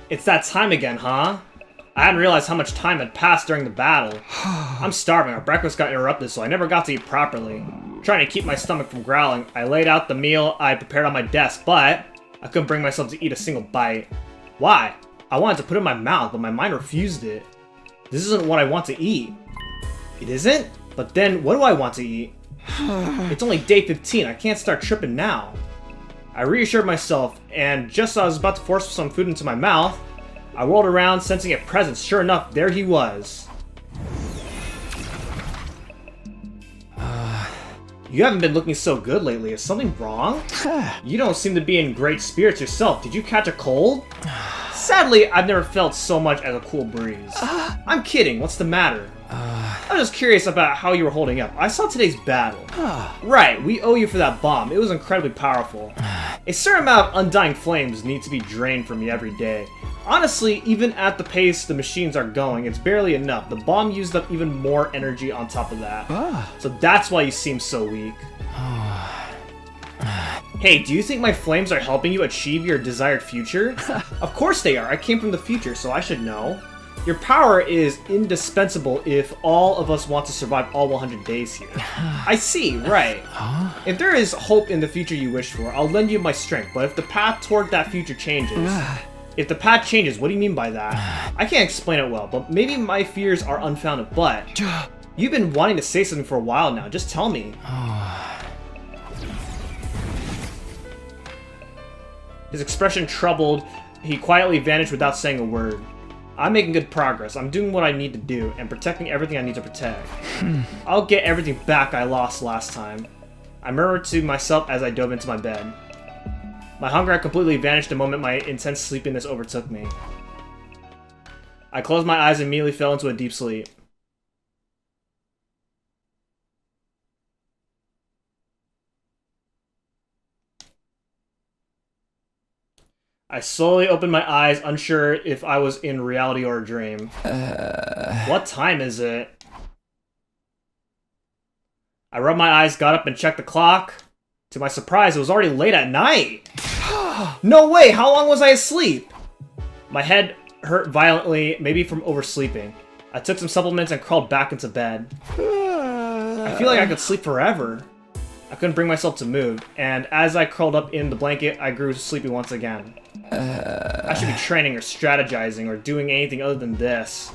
It's that time again, huh? I hadn't realized how much time had passed during the battle. I'm starving. Our breakfast got interrupted, so I never got to eat properly. Trying to keep my stomach from growling, I laid out the meal I prepared on my desk, but I couldn't bring myself to eat a single bite. Why? I wanted to put it in my mouth, but my mind refused it. This isn't what I want to eat. It isn't? But then, what do I want to eat? It's only day 15. I can't start tripping now. I reassured myself, and just as I was about to force some food into my mouth, I whirled around, sensing a presence. Sure enough, there he was. You haven't been looking so good lately. Is something wrong? You don't seem to be in great spirits yourself. Did you catch a cold? Sadly, I've never felt so much as a cool breeze. I'm kidding. What's the matter? I was just curious about how you were holding up. I saw today's battle. Right, we owe you for that bomb. It was incredibly powerful. A certain amount of undying flames need to be drained from me every day. Honestly, even at the pace the machines are going, it's barely enough. The bomb used up even more energy on top of that. So that's why you seem so weak. Hey, do you think my flames are helping you achieve your desired future? Of course they are. I came from the future, so I should know. Your power is indispensable if all of us want to survive all 100 days here. I see, right. If there is hope in the future you wish for, I'll lend you my strength, but if the path toward that future changes... If the path changes, what do you mean by that? I can't explain it well, but maybe my fears are unfounded, but... You've been wanting to say something for a while now, just tell me. His expression troubled, he quietly vanished without saying a word. I'm making good progress, I'm doing what I need to do, and protecting everything I need to protect. I'll get everything back I lost last time. I murmured to myself as I dove into my bed. My hunger had completely vanished the moment my intense sleepiness overtook me. I closed my eyes and immediately fell into a deep sleep. I slowly opened my eyes, unsure if I was in reality or a dream. What time is it? I rubbed my eyes, got up, and checked the clock. To my surprise, it was already late at night. No way! How long was I asleep? My head hurt violently, maybe from oversleeping. I took some supplements and crawled back into bed. I feel like I could sleep forever. I couldn't bring myself to move, and as I curled up in the blanket, I grew sleepy once again. I should be training or strategizing or doing anything other than this.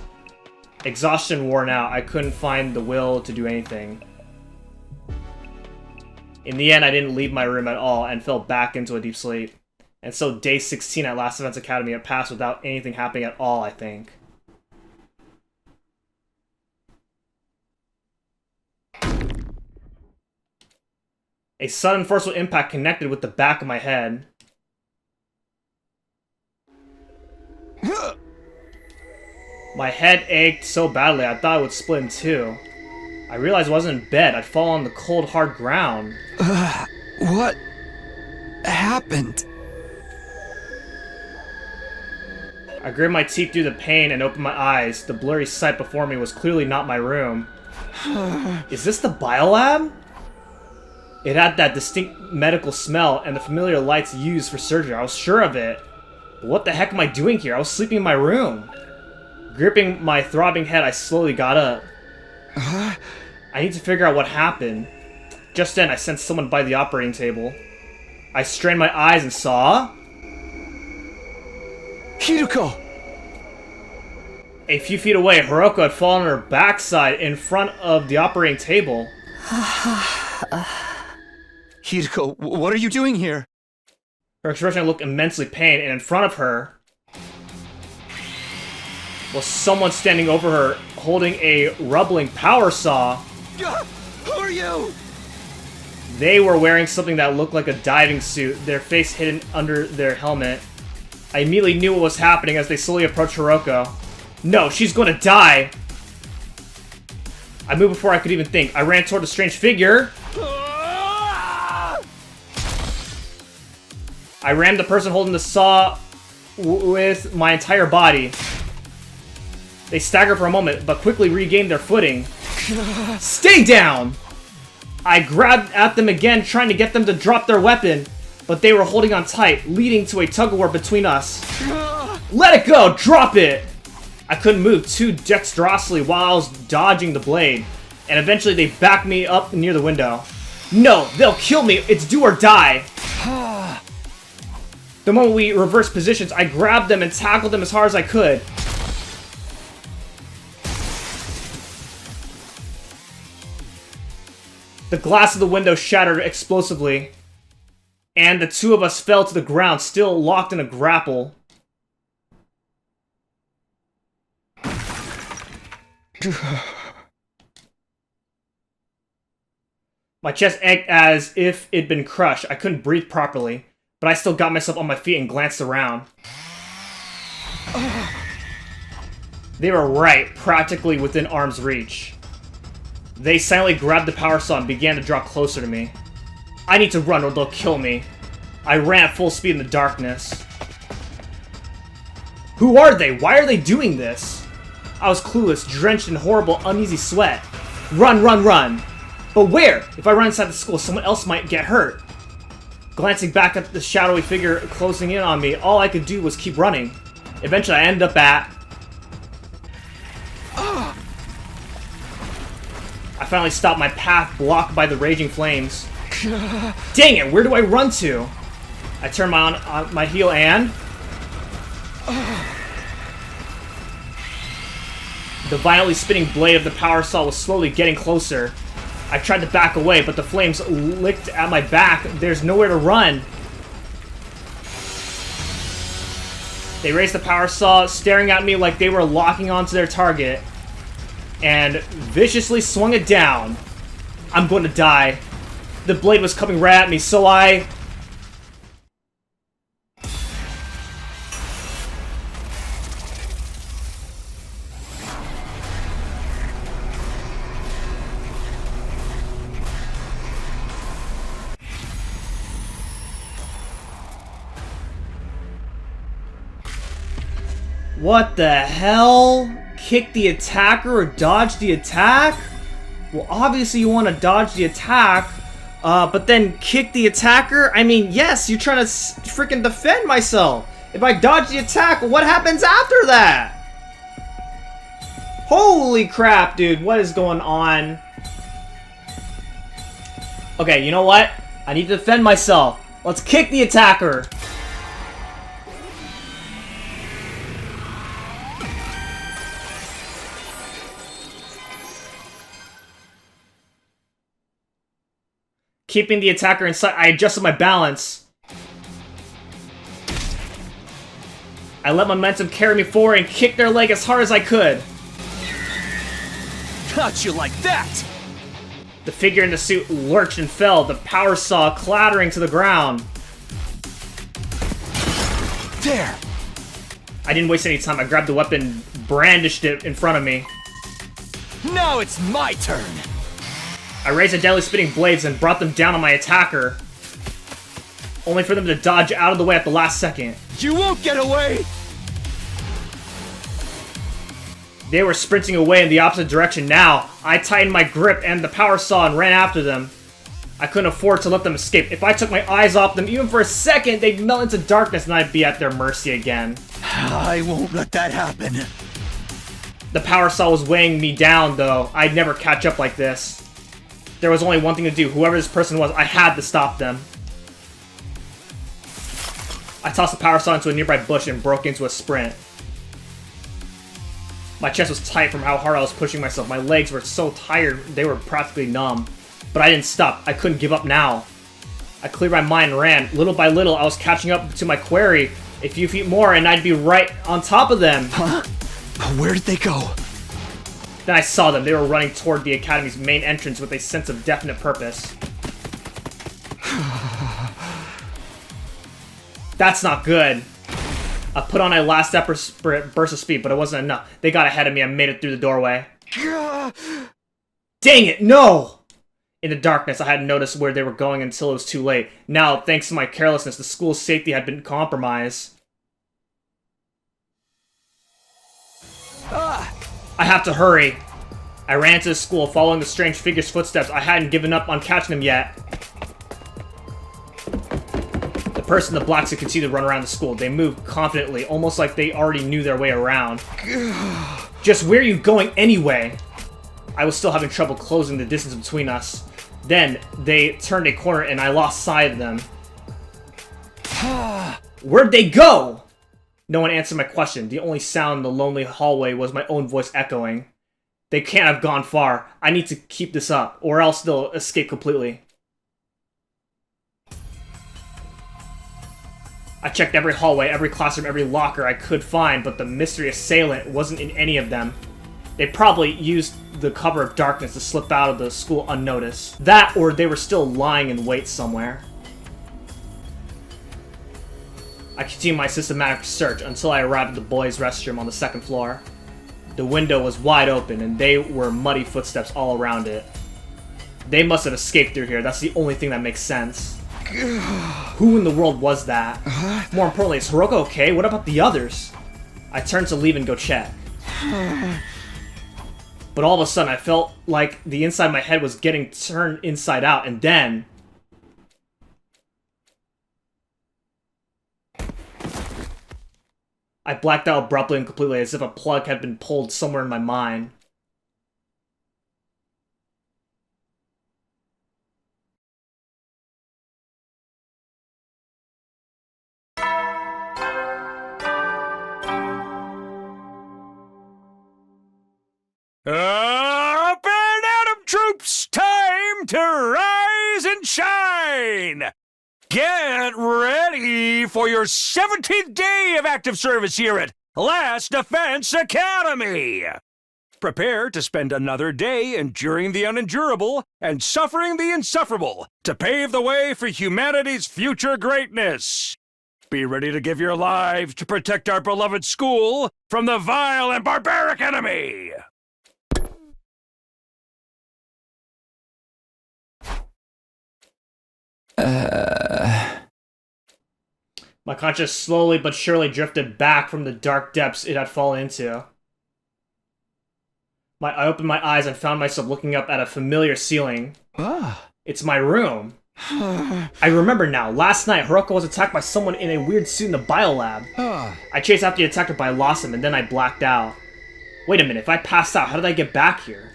Exhaustion worn out, I couldn't find the will to do anything. In the end, I didn't leave my room at all and fell back into a deep sleep. And so day 16 at Last Events Academy had passed without anything happening at all, I think. A sudden forceful impact connected with the back of my head. My head ached so badly I thought it would split in two. I realized I wasn't in bed. I'd fallen on the cold, hard ground. What happened? I gritted my teeth through the pain and opened my eyes. The blurry sight before me was clearly not my room. Is this the biolab? It had that distinct medical smell and the familiar lights used for surgery. I was sure of it. But what the heck am I doing here? I was sleeping in my room. Gripping my throbbing head, I slowly got up. I need to figure out what happened. Just then, I sensed someone by the operating table. I strained my eyes and saw... Hiruko! A few feet away, Hiruko had fallen on her backside in front of the operating table. Hiruko, what are you doing here? Her expression looked immensely pained, and in front of her was someone standing over her, holding a rubbling power saw. Who are you? They were wearing something that looked like a diving suit, their face hidden under their helmet. I immediately knew what was happening as they slowly approached Hiruko. No, she's gonna die! I moved before I could even think. I ran toward the strange figure. I rammed the person holding the saw with my entire body. They staggered for a moment, but quickly regained their footing. Stay down! I grabbed at them again, trying to get them to drop their weapon, but they were holding on tight, leading to a tug-of-war between us. Let it go! Drop it! I couldn't move too dexterously while I was dodging the blade, and eventually they backed me up near the window. No! They'll kill me! It's do or die! The moment we reversed positions, I grabbed them and tackled them as hard as I could. The glass of the window shattered explosively, and the two of us fell to the ground, still locked in a grapple. My chest ached as if it'd been crushed. I couldn't breathe properly, but I still got myself on my feet and glanced around. They were right, practically within arm's reach. They silently grabbed the power saw and began to draw closer to me. I need to run or they'll kill me. I ran at full speed in the darkness. Who are they? Why are they doing this? I was clueless, drenched in horrible, uneasy sweat. Run, run, run! But where? If I run inside the school, someone else might get hurt. Glancing back at the shadowy figure closing in on me, all I could do was keep running. Eventually, I ended up at... I finally stopped my path, blocked by the raging flames. Dang it, where do I run to? I turned on my heel and... The violently spinning blade of the power saw was slowly getting closer. I tried to back away, but the flames licked at my back. There's nowhere to run. They raised the power saw, staring at me like they were locking onto their target, and viciously swung it down. I'm going to die. The blade was coming right at me, so I... What the hell? Kick the attacker or dodge the attack? Well, obviously you want to dodge the attack, but then kick the attacker? I mean, yes, you're trying to freaking defend myself. If I dodge the attack, what happens after that? Holy crap, dude, what is going on? Okay, you know what? I need to defend myself. Let's kick the attacker. Keeping the attacker in sight, I adjusted my balance. I let momentum carry me forward and kicked their leg as hard as I could. Got you like that! The figure in the suit lurched and fell, the power saw clattering to the ground. There! I didn't waste any time. I grabbed the weapon, brandished it in front of me. Now it's my turn! I raised the deadly spinning blades and brought them down on my attacker, only for them to dodge out of the way at the last second. You won't get away! They were sprinting away in the opposite direction now. I tightened my grip and the power saw and ran after them. I couldn't afford to let them escape. If I took my eyes off them even for a second, they'd melt into darkness and I'd be at their mercy again. I won't let that happen. The power saw was weighing me down, though. I'd never catch up like this. There was only one thing to do. Whoever this person was, I had to stop them. I tossed the power saw into a nearby bush and broke into a sprint. My chest was tight from how hard I was pushing myself. My legs were so tired, they were practically numb. But I didn't stop. I couldn't give up now. I cleared my mind and ran. Little by little, I was catching up to my quarry. A few feet more and I'd be right on top of them. Huh? Where did they go? Then I saw them. They were running toward the Academy's main entrance with a sense of definite purpose. That's not good. I put on a last desperate burst of speed, but it wasn't enough. They got ahead of me and made it through the doorway. Dang it, no! In the darkness, I hadn't noticed where they were going until it was too late. Now, thanks to my carelessness, the school's safety had been compromised. I have to hurry. I ran into the school, following the strange figure's footsteps. I hadn't given up on catching them yet. The person in the black suit continued to run around the school. They moved confidently, almost like they already knew their way around. Just where are you going anyway? I was still having trouble closing the distance between us. Then, they turned a corner and I lost sight of them. Where'd they go? No one answered my question. The only sound in the lonely hallway was my own voice echoing. They can't have gone far. I need to keep this up, or else they'll escape completely. I checked every hallway, every classroom, every locker I could find, but the mystery assailant wasn't in any of them. They probably used the cover of darkness to slip out of the school unnoticed. That, or they were still lying in wait somewhere. I continued my systematic search until I arrived at the boys' restroom on the second floor. The window was wide open, and there were muddy footsteps all around it. They must have escaped through here. That's the only thing that makes sense. Who in the world was that? More importantly, is Hiruko okay? What about the others? I turned to leave and go check. But all of a sudden, I felt like the inside of my head was getting turned inside out, and then... I blacked out abruptly and completely, as if a plug had been pulled somewhere in my mind. Up and Atom troops, time to rise and shine! Get ready for your 17th day of active service here at Last Defense Academy! Prepare to spend another day enduring the unendurable and suffering the insufferable to pave the way for humanity's future greatness. Be ready to give your lives to protect our beloved school from the vile and barbaric enemy! My conscience slowly but surely drifted back from the dark depths it had fallen into. I opened my eyes and found myself looking up at a familiar ceiling. It's my room. I remember now. Last night, Hiruko was attacked by someone in a weird suit in the biolab. I chased after the attacker, but I lost him, and then I blacked out. Wait a minute, if I passed out, how did I get back here?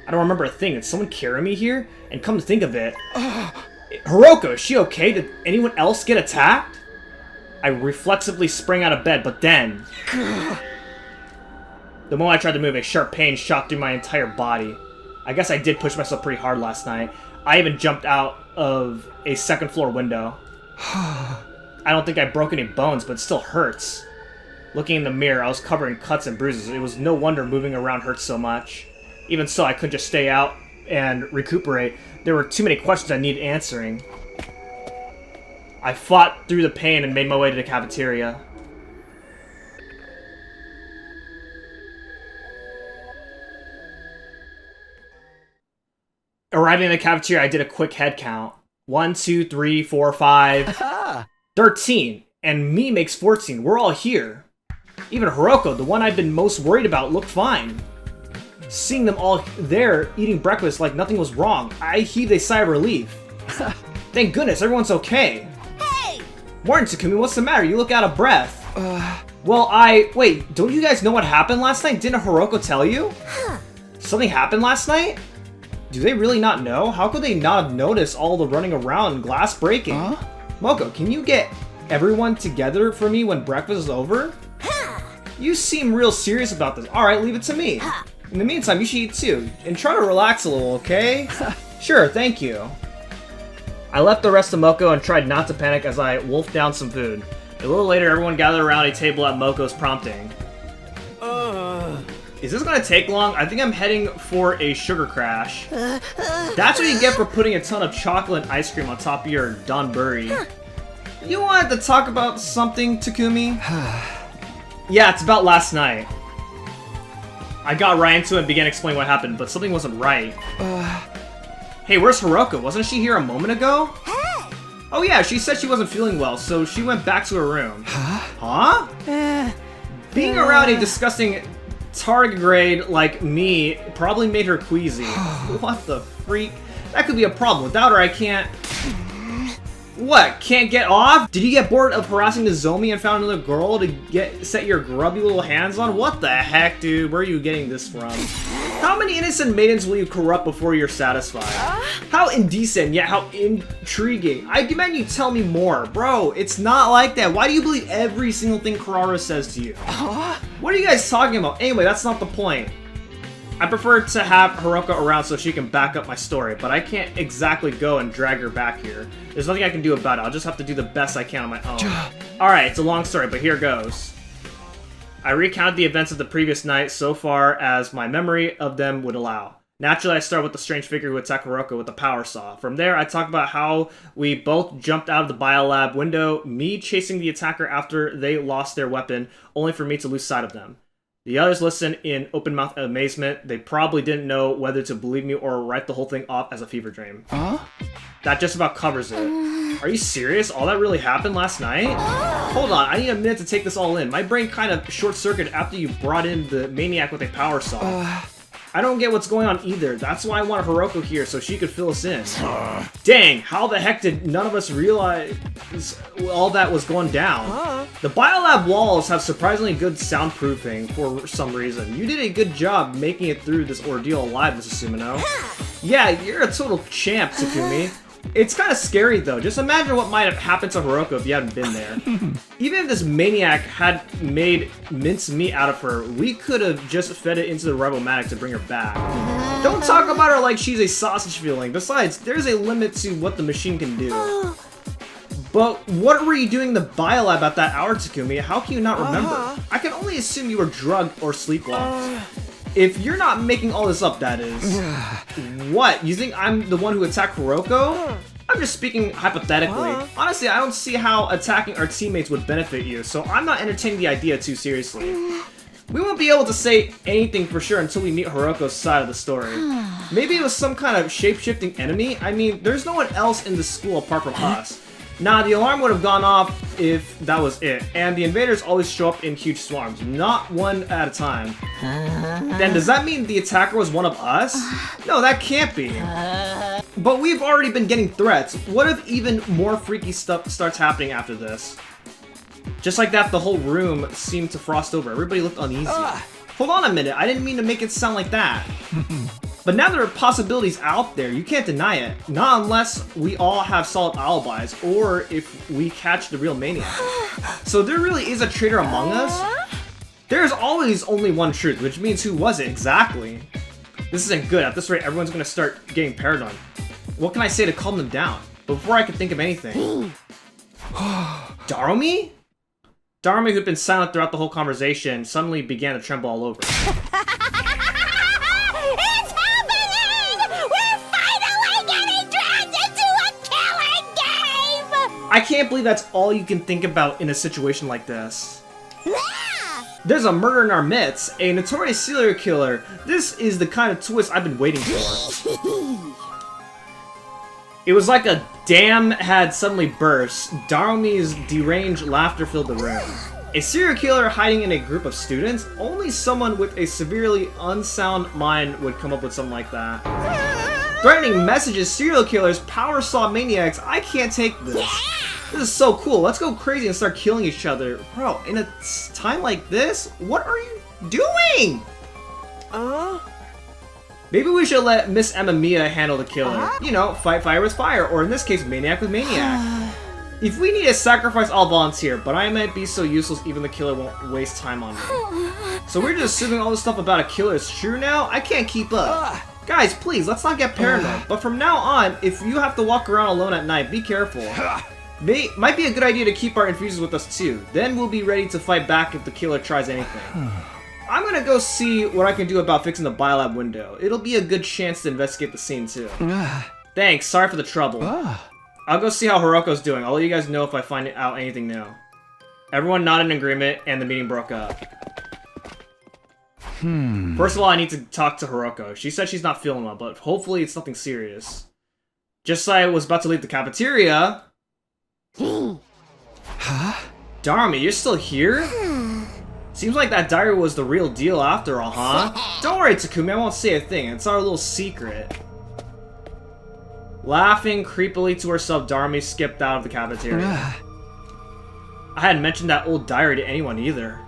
I don't remember a thing. Did someone carry me here? And come to think of it... Hiruko, is she okay? Did anyone else get attacked? I reflexively sprang out of bed, but then... The moment I tried to move, a sharp pain shot through my entire body. I guess I did push myself pretty hard last night. I even jumped out of a second floor window. I don't think I broke any bones, but it still hurts. Looking in the mirror, I was covered in cuts and bruises. It was no wonder moving around hurt so much. Even so, I couldn't just stay out and recuperate. There were too many questions I needed answering. I fought through the pain and made my way to the cafeteria. Arriving in the cafeteria, I did a quick head count. 1, 2, 3, 4, 5... 13. And me makes 14. We're all here. Even Hiruko, the one I've been most worried about, looked fine. Seeing them all there, eating breakfast like nothing was wrong, I heaved a sigh of relief. Thank goodness, everyone's okay. Hey! Morning, Takumi, what's the matter? You look out of breath. Well, wait, don't you guys know what happened last night? Didn't Hiruko tell you? Something happened last night? Do they really not know? How could they not have noticed all the running around and glass breaking? Moko, can you get everyone together for me when breakfast is over? You seem real serious about this. Alright, leave it to me. In the meantime, you should eat too. And try to relax a little, okay? Sure, thank you. I left the rest of Moko and tried not to panic as I wolfed down some food. A little later, everyone gathered around a table at Moko's prompting. Is this gonna take long? I think I'm heading for a sugar crash. That's what you get for putting a ton of chocolate and ice cream on top of your donburi. You wanted to talk about something, Takumi? Yeah, it's about last night. I got right into it and began explaining what happened, but something wasn't right. Hey, where's Hiruko? Wasn't she here a moment ago? Hey! Oh yeah, she said she wasn't feeling well, so she went back to her room. Huh? Being around a disgusting tardigrade like me probably made her queasy. What the freak? That could be a problem. Without her, I can't... What? Can't get off? Did you get bored of harassing Nozomi and found another girl to set your grubby little hands on? What the heck, dude? Where are you getting this from? How many innocent maidens will you corrupt before you're satisfied? How indecent, yet how intriguing. I demand you tell me more. Bro, it's not like that. Why do you believe every single thing Kurara says to you? What are you guys talking about? Anyway, that's not the point. I prefer to have Hiruko around so she can back up my story, but I can't exactly go and drag her back here. There's nothing I can do about it. I'll just have to do the best I can on my own. Alright, it's a long story, but here goes. I recounted the events of the previous night so far as my memory of them would allow. Naturally, I start with the strange figure who attacked Hiruko with the power saw. From there, I talk about how we both jumped out of the biolab window, me chasing the attacker after they lost their weapon, only for me to lose sight of them. The others listened in open-mouthed amazement. They probably didn't know whether to believe me or write the whole thing off as a fever dream. That just about covers it. Are you serious? All that really happened last night? Hold on, I need a minute to take this all in. My brain kind of short-circuited after you brought in the maniac with a power saw. I don't get what's going on either. That's why I wanted Hiruko here, so she could fill us in. Dang, how the heck did none of us realize all that was going down? The biolab walls have surprisingly good soundproofing for some reason. You did a good job making it through this ordeal alive, Mrs. Sumino. Yeah, you're a total champ, Takumi. It's kind of scary though. Just imagine what might have happened to Hiruko if you hadn't been there. Even if this maniac had made mincemeat out of her, we could have just fed it into the Rebelmatic to bring her back. Don't talk about her like she's a sausage filling. Besides, there's a limit to what the machine can do. But what were you doing in the biolab at that hour, Takumi? How can you not remember? I can only assume you were drugged or sleepwalked. If you're not making all this up, that is. What? You think I'm the one who attacked Hiruko? I'm just speaking hypothetically. Honestly, I don't see how attacking our teammates would benefit you, so I'm not entertaining the idea too seriously. We won't be able to say anything for sure until we meet Hiruko's side of the story. Maybe it was some kind of shape-shifting enemy? I mean, there's no one else in the school apart from us. Nah, the alarm would have gone off if that was it. And the invaders always show up in huge swarms, not one at a time. Then does that mean the attacker was one of us? No, that can't be. But we've already been getting threats. What if even more freaky stuff starts happening after this? Just like that, the whole room seemed to frost over. Everybody looked uneasy. Hold on a minute, I didn't mean to make it sound like that. But now there are possibilities out there, you can't deny it. Not unless we all have solid alibis, or if we catch the real maniac. So there really is a traitor among us? There's always only one truth, which means who was it exactly? This isn't good, at this rate everyone's gonna start getting paranoid. What can I say to calm them down? But before I could think of anything... Darumi? Darumi, who'd been silent throughout the whole conversation, suddenly began to tremble all over. I can't believe that's all you can think about in a situation like this. There's a murder in our midst, a notorious serial killer. This is the kind of twist I've been waiting for. It was like a dam had suddenly burst. Darumi's deranged laughter filled the room. A serial killer hiding in a group of students? Only someone with a severely unsound mind would come up with something like that. Threatening messages, serial killers, power saw maniacs. I can't take this. This is so cool. Let's go crazy and start killing each other. Bro, in a time like this, what are you doing? Maybe we should let Miss Amamiya handle the killer. You know, fight fire with fire, or in this case, maniac with maniac. If we need a sacrifice, I'll volunteer, but I might be so useless even the killer won't waste time on me. So we're just assuming all this stuff about a killer is true now? I can't keep up. Guys, please, let's not get paranoid. But from now on, if you have to walk around alone at night, be careful. Might be a good idea to keep our infusers with us too. Then we'll be ready to fight back if the killer tries anything. I'm gonna go see what I can do about fixing the biolab window. It'll be a good chance to investigate the scene too. Thanks, sorry for the trouble. I'll go see how Hiruko's doing. I'll let you guys know if I find out anything new. Everyone nodded in agreement and the meeting broke up. First of all, I need to talk to Hiruko. She said she's not feeling well, but hopefully it's nothing serious. Just as I was about to leave the cafeteria... Darumi, you're still here? Seems like that diary was the real deal after all, huh? Don't worry, Takumi, I won't say a thing. It's our little secret. Laughing creepily to herself, Darmi skipped out of the cafeteria. I hadn't mentioned that old diary to anyone either.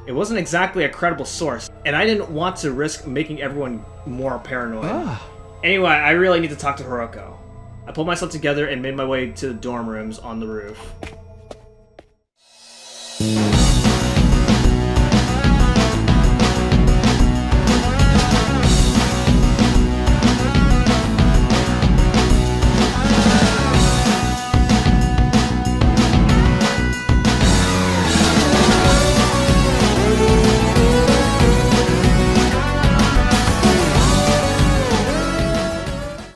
It wasn't exactly a credible source, and I didn't want to risk making everyone more paranoid. Anyway, I really need to talk to Hiruko. I pulled myself together and made my way to the dorm rooms on the roof.